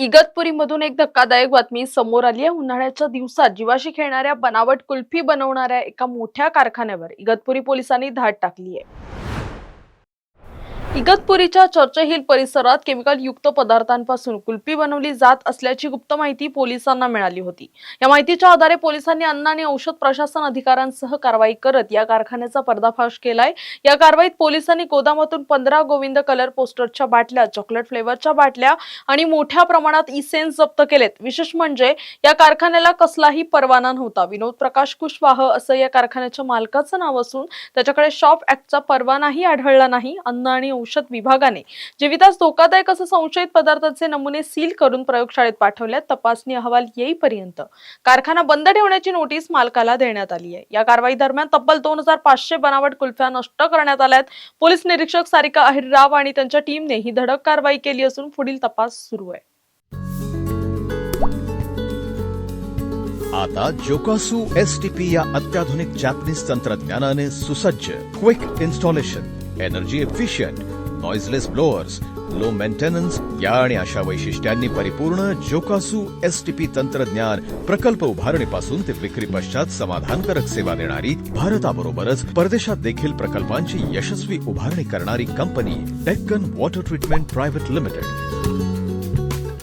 इगतपुरीमधून एक धक्कादायक बातमी समोर आली आहे। उन्हाळ्याच्या दिवसात जीवाशी खेळणाऱ्या बनावट कुल्फी बनवणाऱ्या एका मोठ्या कारखान्यावर इगतपुरी पोलिसांनी धाड टाकली आहे। इगतपुरीच्या चर्च हिल परिसरात केमिकल युक्त पदार्थांपासून कुल्फी बनवली जात असल्याची गुप्त माहिती पोलिसांना मिळाली होती। या माहितीच्या आधारे पोलिसांनी अन्न आणि औषध प्रशासन अधिकाऱ्यांसह कारवाई करत या कारखान्याचा पर्दाफाश केलाय। या कारवाईत पोलिसांनी गोदामातून 15 गोविंद कलर पोस्टरच्या बाटल्या, चॉकलेट फ्लेवरच्या बाटल्या आणि मोठ्या प्रमाणात इसेन्स जप्त केलेत। विशेष म्हणजे या कारखान्याला कसलाही परवाना नव्हता। विनोद प्रकाश कुशवाह असं या कारखान्याच्या मालकाचं नाव असून त्याच्याकडे शॉप ऍक्टचा परवानाही आढळला नाही। अन्न आणि औषध विभागाने जीवितास धोकादायक असं संशयित पदार्थाचे नमुने सील करून प्रयोगशाळेत पाठवल्यात। तपासणी अहवाल येईपर्यंत कारखाना बंद ठेवण्याची नोटीस मालकाला देण्यात आली आहे। या कारवाई दरम्यान तब्बल 2500 बनावट कुल्फ्या नष्ट करण्यात आल्यात। पोलीस निरीक्षक सारिका अहिरराव आणि त्यांच्या टीमने ही धडक कारवाई केली असून पुढील तपास सुरू आहे। आता जोकासू एसटीपी या अत्याधुनिक जॅपनीज तंत्रज्ञानाने सुसज्ज, quick installation, energy efficient, noiseless blowers, low maintenance या आणि अशा वैशिष्ट्यांनी परिपूर्ण जोकासू एसटीपी तंत्रज्ञान प्रकल्प उभारणीपासून ते विक्री पश्चात समाधानकारक सेवा देणारी, भारताबरोबरच परदेशात देखील प्रकल्पांची यशस्वी उभारणी करणारी company Deccan water treatment private limited.